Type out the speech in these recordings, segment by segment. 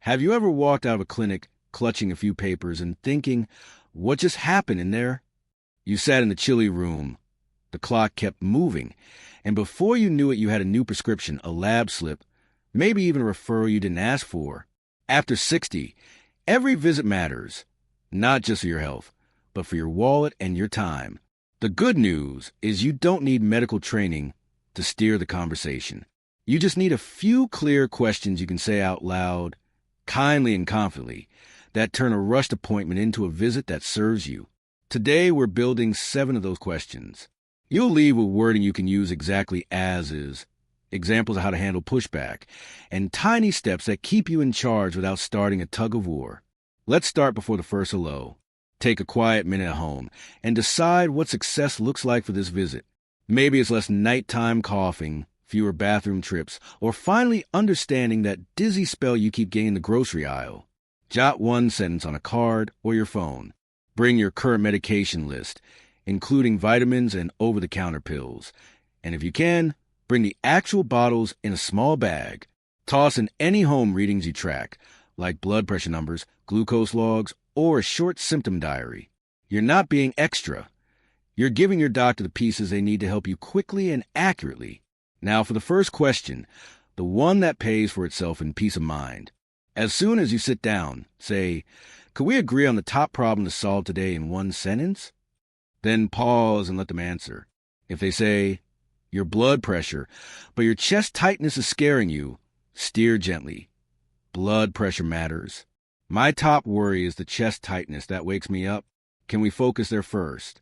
Have you ever walked out of a clinic clutching a few papers and thinking, what just happened in there? You sat in the chilly room. The clock kept moving, and before you knew it, you had a new prescription, a lab slip, maybe even a referral you didn't ask for. After 60, every visit matters, not just for your health, but for your wallet and your time. The good news is you don't need medical training to steer the conversation. You just need a few clear questions you can say out loud, kindly and confidently, that turn a rushed appointment into a visit that serves you. Today, we're building 7 of those questions. You'll leave with wording you can use exactly as is, examples of how to handle pushback, and tiny steps that keep you in charge without starting a tug of war. Let's start before the first hello. Take a quiet minute at home and decide what success looks like for this visit. Maybe it's less nighttime coughing, fewer bathroom trips, or finally understanding that dizzy spell you keep getting in the grocery aisle. Jot one sentence on a card or your phone. Bring your current medication list, including vitamins and over-the-counter pills. And if you can, bring the actual bottles in a small bag. Toss in any home readings you track, like blood pressure numbers, glucose logs, or a short symptom diary. You're not being extra. You're giving your doctor the pieces they need to help you quickly and accurately. Now for the first question, the one that pays for itself in peace of mind. As soon as you sit down, say, could we agree on the top problem to solve today in one sentence? Then pause and let them answer. If they say, your blood pressure, but your chest tightness is scaring you, steer gently. Blood pressure matters. My top worry is the chest tightness that wakes me up. Can we focus there first?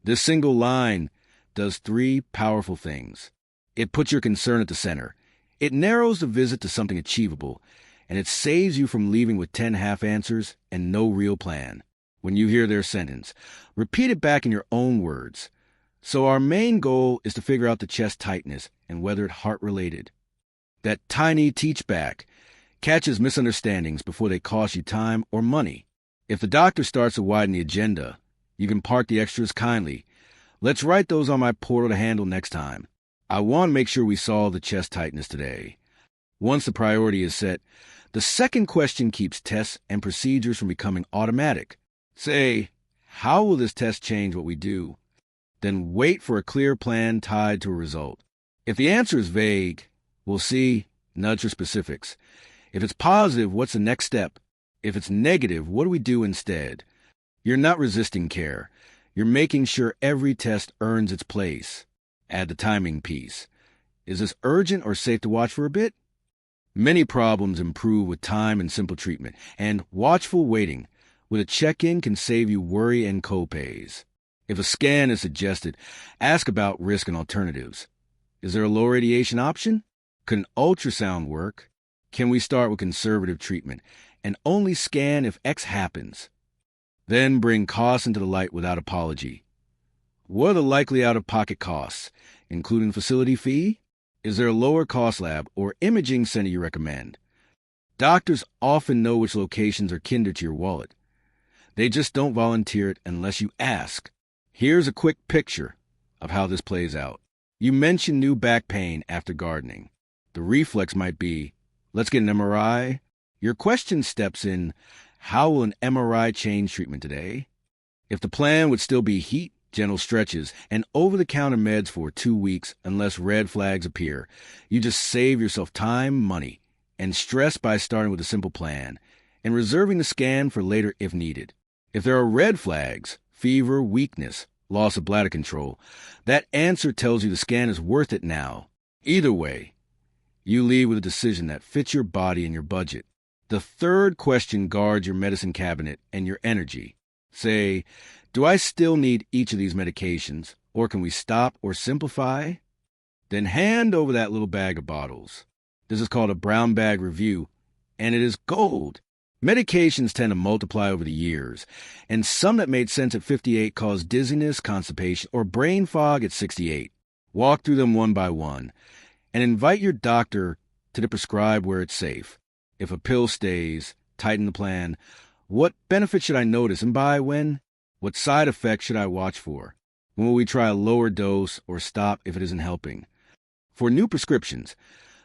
This single line does 3 powerful things. It puts your concern at the center. It narrows the visit to something achievable, and it saves you from leaving with 10 half answers and no real plan. When you hear their sentence, repeat it back in your own words. So our main goal is to figure out the chest tightness and whether it's heart-related. That tiny teach-back catches misunderstandings before they cost you time or money. If the doctor starts to widen the agenda, you can park the extras kindly. Let's write those on my portal to handle next time. I want to make sure we solve the chest tightness today. Once the priority is set, the second question keeps tests and procedures from becoming automatic. Say, how will this test change what we do? Then wait for a clear plan tied to a result. If the answer is vague, we'll see, nudge for specifics. If it's positive, what's the next step? If it's negative, what do we do instead? You're not resisting care. You're making sure every test earns its place. Add the timing piece. Is this urgent or safe to watch for a bit? Many problems improve with time and simple treatment, and watchful waiting with a check-in can save you worry and co-pays. If a scan is suggested, ask about risk and alternatives. Is there a low radiation option? Could an ultrasound work? Can we start with conservative treatment and only scan if X happens? Then bring costs into the light without apology. What are the likely out-of-pocket costs, including facility fee? Is there a lower-cost lab or imaging center you recommend? Doctors often know which locations are kinder to your wallet. They just don't volunteer it unless you ask. Here's a quick picture of how this plays out. You mentioned new back pain after gardening. The reflex might be, let's get an MRI. Your question steps in, how will an MRI change treatment today? If the plan would still be heat, gentle stretches, and over-the-counter meds for 2 weeks unless red flags appear, you just save yourself time, money, and stress by starting with a simple plan and reserving the scan for later if needed. If there are red flags, fever, weakness, loss of bladder control, that answer tells you the scan is worth it now. Either way, you leave with a decision that fits your body and your budget. The third question guards your medicine cabinet and your energy. Say, do I still need each of these medications, or can we stop or simplify? Then hand over that little bag of bottles. This is called a brown bag review, and it is gold. Medications tend to multiply over the years, and some that made sense at 58 cause dizziness, constipation, or brain fog at 68. Walk through them one by one, and invite your doctor to prescribe where it's safe. If a pill stays, tighten the plan. What benefit should I notice and by when? What side effects should I watch for? When will we try a lower dose or stop if it isn't helping? For new prescriptions,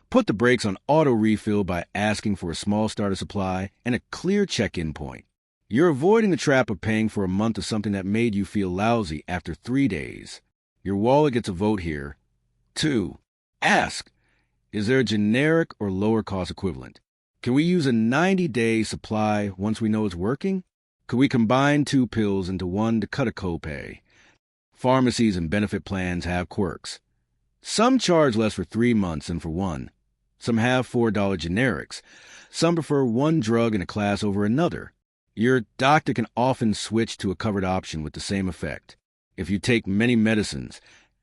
Put the brakes on auto refill by asking for a small starter supply and a clear check-in point. You're avoiding the trap of paying for a month of something that made you feel lousy after 3 days. Your wallet gets a vote here. 2. Ask, is there a generic or lower cost equivalent? Can we use a 90-day supply once we know it's working? Could we combine 2 pills into one to cut a copay? Pharmacies and benefit plans have quirks. Some charge less for 3 months than for one. Some have $4 generics. Some prefer one drug in a class over another. Your doctor can often switch to a covered option with the same effect. If you take many medicines,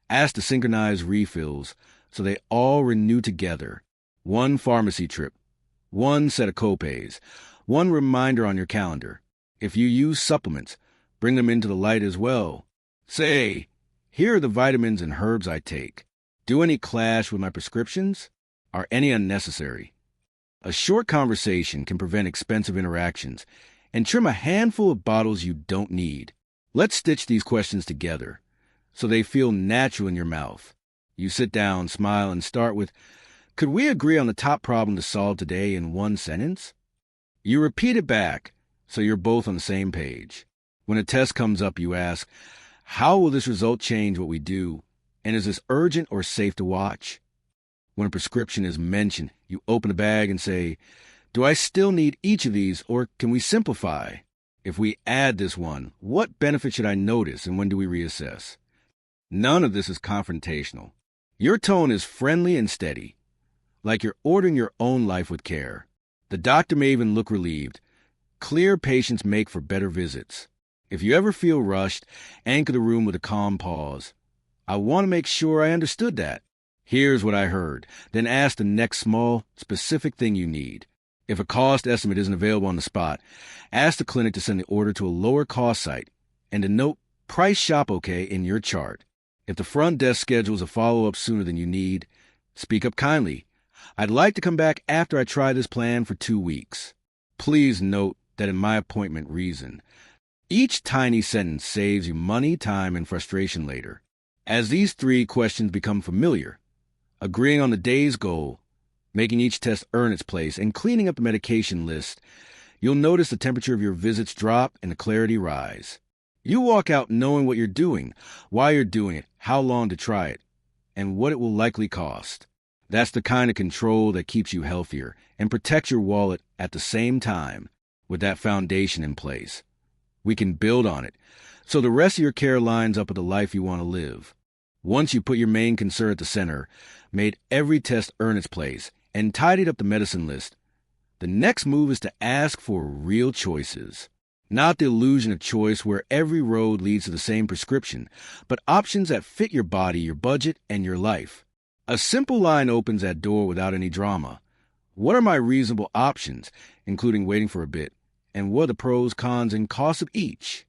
ask to synchronize refills so they all renew together. One pharmacy trip, one set of copays, one reminder on your calendar. If you use supplements, bring them into the light as well. Say, here are the vitamins and herbs I take. Do any clash with my prescriptions? Are any unnecessary? A short conversation can prevent expensive interactions and trim a handful of bottles you don't need. Let's stitch these questions together so they feel natural in your mouth. You sit down, smile, and start with, could we agree on the top problem to solve today in one sentence? You repeat it back so you're both on the same page. When a test comes up, you ask, how will this result change what we do? And is this urgent or safe to watch? When a prescription is mentioned, you open the bag and say, do I still need each of these, or can we simplify? If we add this one, what benefit should I notice, and when do we reassess? None of this is confrontational. Your tone is friendly and steady, like you're ordering your own life with care. The doctor may even look relieved. Clear patients make for better visits. If you ever feel rushed, anchor the room with a calm pause. I want to make sure I understood that. Here's what I heard. Then ask the next small, specific thing you need. If a cost estimate isn't available on the spot, ask the clinic to send the order to a lower cost site and to note price shop okay in your chart. If the front desk schedules a follow-up sooner than you need, speak up kindly. I'd like to come back after I try this plan for 2 weeks. Please note that in my appointment reason. Each tiny sentence saves you money, time, and frustration later. As these 3 questions become familiar, agreeing on the day's goal, making each test earn its place, and cleaning up the medication list, you'll notice the temperature of your visits drop and the clarity rise. You walk out knowing what you're doing, why you're doing it, how long to try it, and what it will likely cost. That's the kind of control that keeps you healthier and protects your wallet at the same time. With that foundation in place, we can build on it so the rest of your care lines up with the life you want to live. Once you put your main concern at the center, made every test earn its place, and tidied up the medicine list, the next move is to ask for real choices. Not the illusion of choice where every road leads to the same prescription, but options that fit your body, your budget, and your life. A simple line opens that door without any drama. What are my reasonable options, including waiting for a bit, and what are the pros, cons, and costs of each?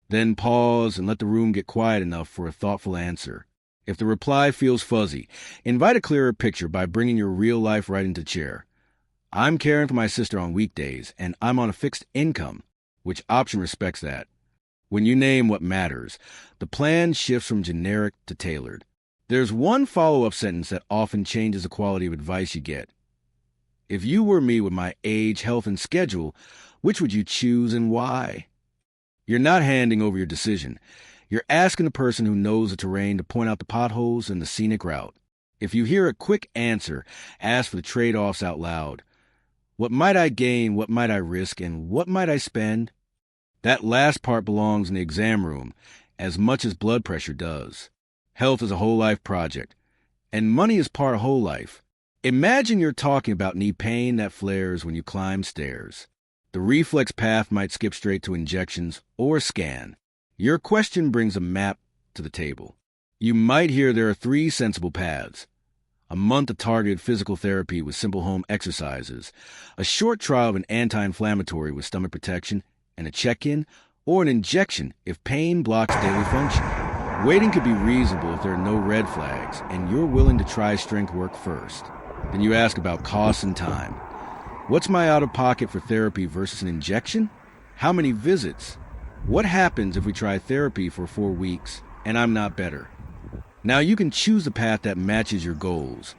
Then pause and let the room get quiet enough for a thoughtful answer. If the reply feels fuzzy, invite a clearer picture by bringing your real life right into the chair. I'm caring for my sister on weekdays, and I'm on a fixed income. Which option respects that? When you name what matters, the plan shifts from generic to tailored. There's one follow-up sentence that often changes the quality of advice you get. If you were me with my age, health, and schedule, which would you choose and why? You're not handing over your decision. You're asking the person who knows the terrain to point out the potholes and the scenic route. If you hear a quick answer, ask for the trade-offs out loud. What might I gain, what might I risk, and what might I spend? That last part belongs in the exam room, as much as blood pressure does. Health is a whole life project, and money is part of whole life. Imagine you're talking about knee pain that flares when you climb stairs. The reflex path might skip straight to injections or a scan. Your question brings a map to the table. You might hear there are 3 sensible paths. A month of targeted physical therapy with simple home exercises, a short trial of an anti-inflammatory with stomach protection, and a check-in or an injection if pain blocks daily function. Waiting could be reasonable if there are no red flags and you're willing to try strength work first. Then you ask about costs and time. What's my out-of-pocket for therapy versus an injection? How many visits? What happens if we try therapy for 4 weeks and I'm not better? Now you can choose the path that matches your goals.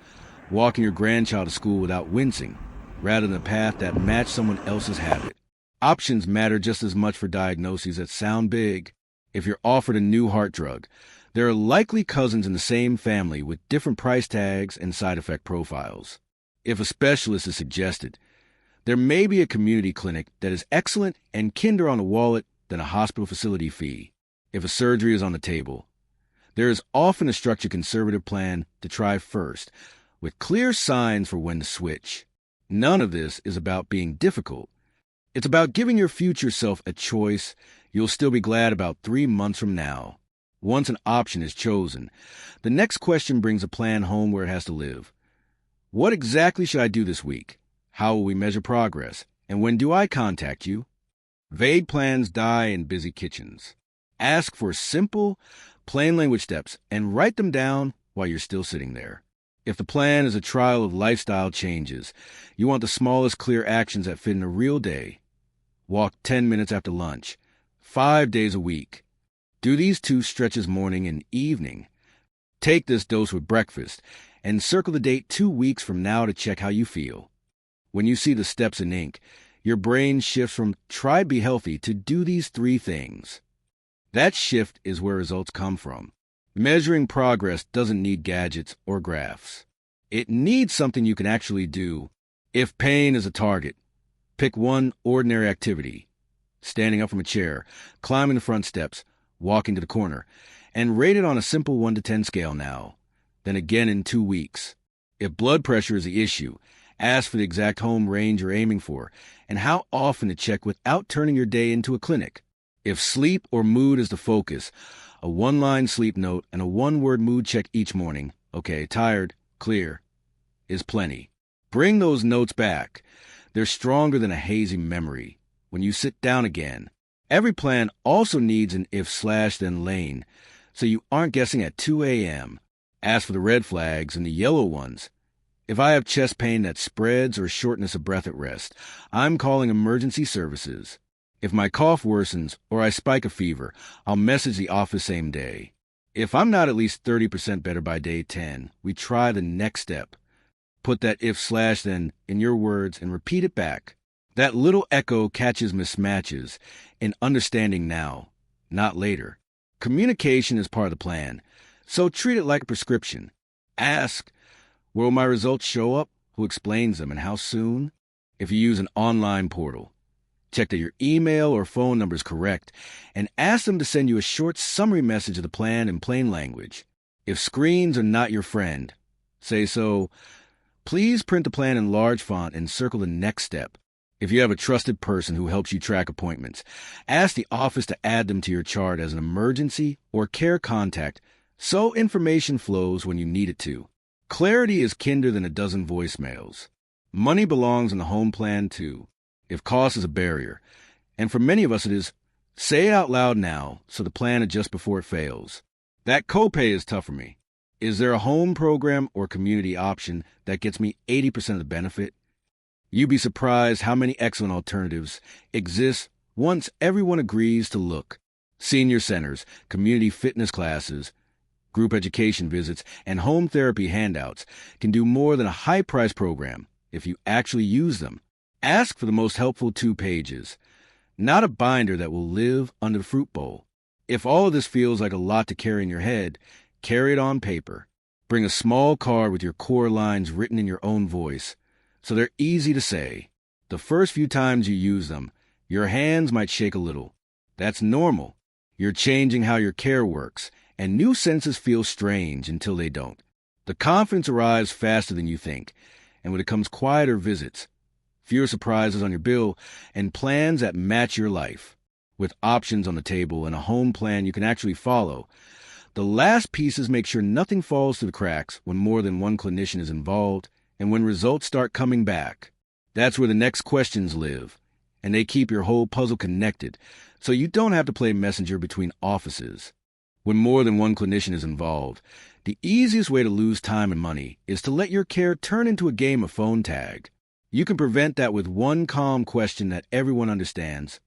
walking your grandchild to school without wincing, rather than a path that matched someone else's habit. Options matter just as much for diagnoses that sound big. If you're offered a new heart drug, there are likely cousins in the same family with different price tags and side effect profiles. If a specialist is suggested, there may be a community clinic that is excellent and kinder on the wallet than a hospital facility fee. If a surgery is on the table, there is often a structured conservative plan to try first, with clear signs for when to switch. None of this is about being difficult. It's about giving your future self a choice you'll still be glad about 3 months from now. Once an option is chosen, the next question brings a plan home where it has to live. What exactly should I do this week? How will we measure progress? And when do I contact you? Vague plans die in busy kitchens. Ask for simple, plain language steps and write them down while you're still sitting there. If the plan is a trial of lifestyle changes, you want the smallest clear actions that fit in a real day. Walk 10 minutes after lunch, 5 days a week. Do these 2 stretches morning and evening. Take this dose with breakfast and circle the date 2 weeks from now to check how you feel. When you see the steps in ink, your brain shifts from try be healthy to do these 3 things. That shift is where results come from. Measuring progress doesn't need gadgets or graphs. It needs something you can actually do. If pain is a target, pick one ordinary activity. Standing up from a chair, climbing the front steps, walking to the corner, and rate it on a simple 1 to 10 scale now. Then again in 2 weeks. If blood pressure is the issue, ask for the exact home range you're aiming for and how often to check without turning your day into a clinic. If sleep or mood is the focus, a 1-line sleep note and a 1-word mood check each morning, okay, tired, clear, is plenty. Bring those notes back. They're stronger than a hazy memory. When you sit down again, every plan also needs an if/then lane, so you aren't guessing at 2 a.m. Ask for the red flags and the yellow ones. If I have chest pain that spreads or shortness of breath at rest, I'm calling emergency services. If my cough worsens or I spike a fever, I'll message the office same day. If I'm not at least 30% better by day 10, we try the next step. Put that if/then in your words and repeat it back. That little echo catches mismatches in understanding now, not later. Communication is part of the plan, so treat it like a prescription. Ask, where will my results show up? Who explains them and how soon? If you use an online portal, check that your email or phone number is correct, and ask them to send you a short summary message of the plan in plain language. If screens are not your friend, say so. Please print the plan in large font and circle the next step. If you have a trusted person who helps you track appointments, ask the office to add them to your chart as an emergency or care contact so information flows when you need it to. Clarity is kinder than a dozen voicemails. Money belongs in the home plan too. If cost is a barrier, and for many of us it is, say it out loud now so the plan adjusts before it fails. That copay is tough for me. Is there a home program or community option that gets me 80% of the benefit? You'd be surprised how many excellent alternatives exist once everyone agrees to look. Senior centers, community fitness classes, group education visits, and home therapy handouts can do more than a high-price program if you actually use them. Ask for the most helpful 2 pages, not a binder that will live under the fruit bowl. If all of this feels like a lot to carry in your head, carry it on paper. Bring a small card with your core lines written in your own voice, so they're easy to say. The first few times you use them, your hands might shake a little. That's normal. You're changing how your care works, and new sentences feel strange until they don't. The confidence arrives faster than you think, and when it comes quieter visits, fewer surprises on your bill, and plans that match your life. With options on the table and a home plan you can actually follow, the last pieces make sure nothing falls through the cracks when more than one clinician is involved and when results start coming back. That's where the next questions live, and they keep your whole puzzle connected, so you don't have to play messenger between offices. When more than one clinician is involved, the easiest way to lose time and money is to let your care turn into a game of phone tag. You can prevent that with one calm question that everyone understands.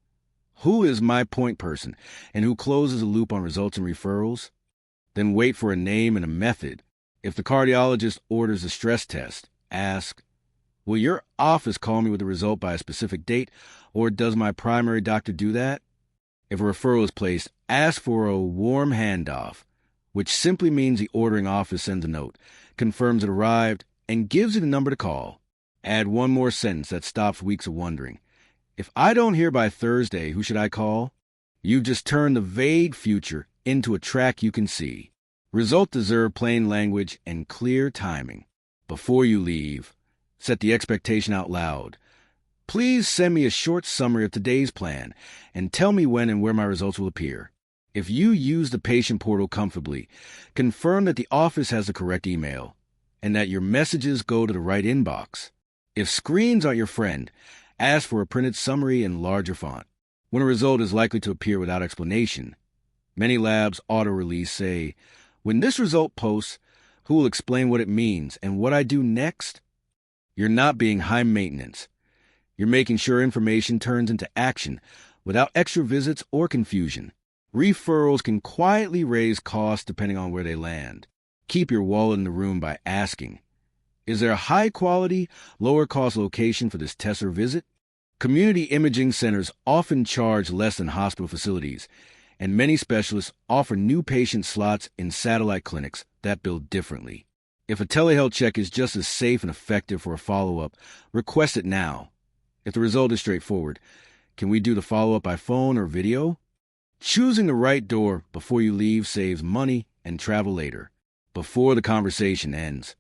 Who is my point person, and who closes the loop on results and referrals? Then wait for a name and a method. If the cardiologist orders a stress test, ask, will your office call me with the result by a specific date, or does my primary doctor do that? If a referral is placed, ask for a warm handoff, which simply means the ordering office sends a note, confirms it arrived, and gives you the number to call. Add one more sentence that stops weeks of wondering. If I don't hear by Thursday, who should I call? You've just turned the vague future into a track you can see. Results deserve plain language and clear timing. Before you leave, set the expectation out loud. Please send me a short summary of today's plan and tell me when and where my results will appear. If you use the patient portal comfortably, confirm that the office has the correct email and that your messages go to the right inbox. If screens aren't your friend, ask for a printed summary in larger font. When a result is likely to appear without explanation, many labs auto-release say, when this result posts, who will explain what it means and what I do next? You're not being high maintenance. You're making sure information turns into action without extra visits or confusion. Referrals can quietly raise costs depending on where they land. Keep your wallet in the room by asking, is there a high-quality, lower-cost location for this test or visit? Community imaging centers often charge less than hospital facilities, and many specialists offer new patient slots in satellite clinics that bill differently. If a telehealth check is just as safe and effective for a follow-up, request it now. If the result is straightforward, can we do the follow-up by phone or video? Choosing the right door before you leave saves money and travel later, before the conversation ends.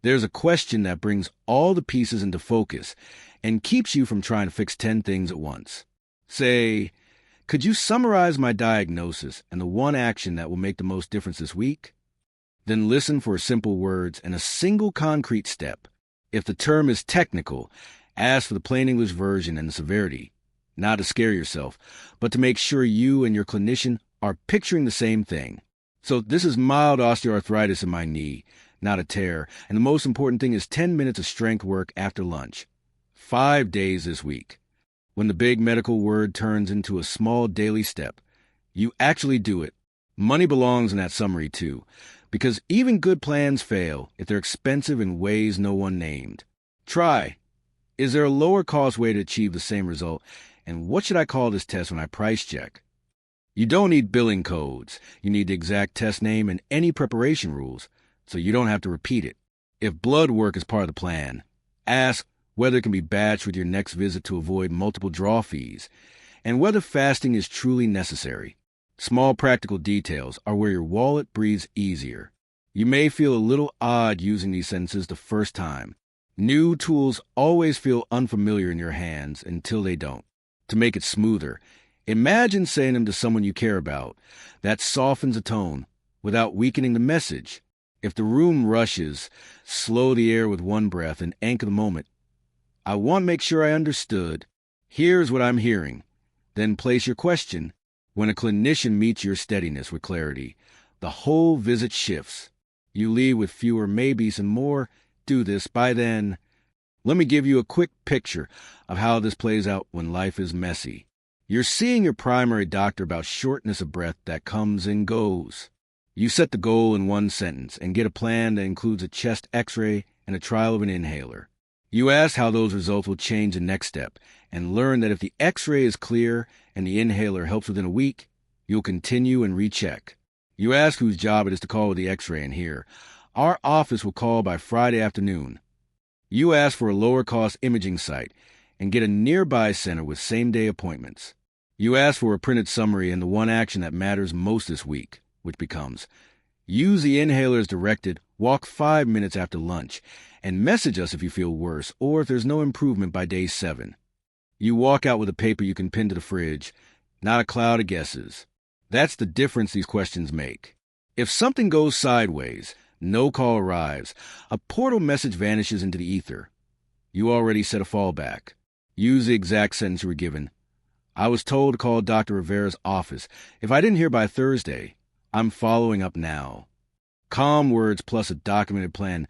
There's a question that brings all the pieces into focus and keeps you from trying to fix 10 things at once. Say, could you summarize my diagnosis and the one action that will make the most difference this week? Then listen for simple words and a single concrete step. If the term is technical, ask for the plain English version and the severity, not to scare yourself, but to make sure you and your clinician are picturing the same thing. So this is mild osteoarthritis in my knee, not a tear, and the most important thing is 10 minutes of strength work after lunch. 5 days this week. When the big medical word turns into a small daily step, you actually do it. Money belongs in that summary too, because even good plans fail if they're expensive in ways no one named. Try. Is there a lower cost way to achieve the same result? And what should I call this test when I price check? You don't need billing codes. You need the exact test name and any preparation rules, so you don't have to repeat it. If blood work is part of the plan, ask whether it can be batched with your next visit to avoid multiple draw fees, and whether fasting is truly necessary. Small practical details are where your wallet breathes easier. You may feel a little odd using these sentences the first time. New tools always feel unfamiliar in your hands until they don't. To make it smoother, imagine saying them to someone you care about. That softens the tone without weakening the message. If the room rushes, slow the air with one breath and anchor the moment. I want to make sure I understood. Here's what I'm hearing. Then place your question. When a clinician meets your steadiness with clarity, the whole visit shifts. You leave with fewer maybes and more do this by then. Let me give you a quick picture of how this plays out when life is messy. You're seeing your primary doctor about shortness of breath that comes and goes. You set the goal in one sentence and get a plan that includes a chest x-ray and a trial of an inhaler. You ask how those results will change the next step and learn that if the x-ray is clear and the inhaler helps within a week, you'll continue and recheck. You ask whose job it is to call with the x-ray and hear, our office will call by Friday afternoon. You ask for a lower-cost imaging site and get a nearby center with same-day appointments. You ask for a printed summary and the one action that matters most this week, which becomes, use the inhaler as directed, walk 5 minutes after lunch, and message us if you feel worse or if there's no improvement by day 7. You walk out with a paper you can pin to the fridge, not a cloud of guesses. That's the difference these questions make. If something goes sideways, no call arrives, a portal message vanishes into the ether. You already set a fallback. Use the exact sentence you were given. I was told to call Dr. Rivera's office. If I didn't hear by Thursday, I'm following up now. Calm words plus a documented plan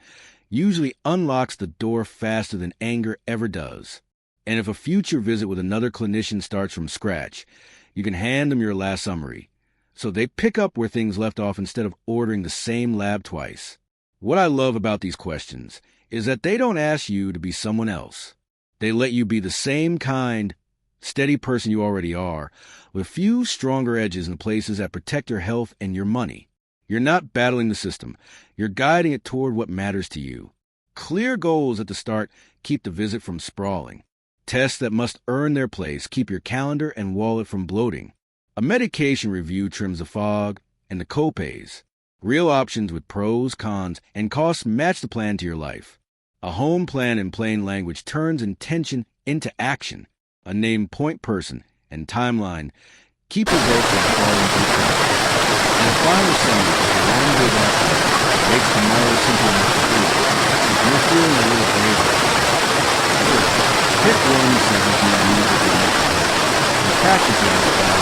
usually unlocks the door faster than anger ever does. And if a future visit with another clinician starts from scratch, you can hand them your last summary, so they pick up where things left off instead of ordering the same lab twice. What I love about these questions is that they don't ask you to be someone else. They let you be the same kind, steady person you already are, with few stronger edges in places that protect your health and your money. You're not battling the system. You're guiding it toward what matters to you. Clear goals at the start keep the visit from sprawling. Tests that must earn their place keep your calendar and wallet from bloating. A medication review trims the fog and the copays. Real options with pros, cons, and costs match the plan to your life. A home plan in plain language turns intention into action. A named point person and timeline keep results from falling through cracks. And a final summary of a long good outcome makes tomorrow simple enough to do. If you're feeling a little braver, pick one sentence you use at your next step and practice it out loud.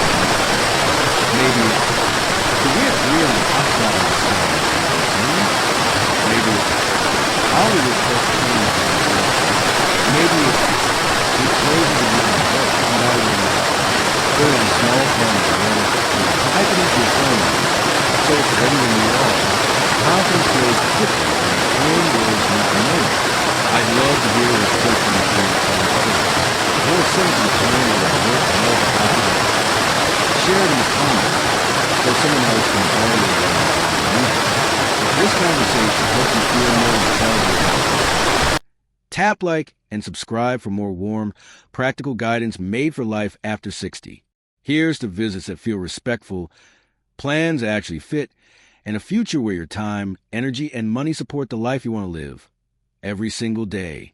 Maybe, could we agree on the outside of the sun? Maybe, how would it just change? Maybe we close the room and now we're filling a small pen of water and type it into your phone so it's ready when you are. Confidence grows quickly when your own words meet the moment. I'd love to hear this question in your conversation. Or send it to a friend or a work or love confidence. Share it in the comments so someone else can follow you. If this conversation helps you feel more intelligent, tap like and subscribe for more warm, practical guidance made for life after 60. Here's to visits that feel respectful, plans that actually fit, and a future where your time, energy, and money support the life you want to live every single day.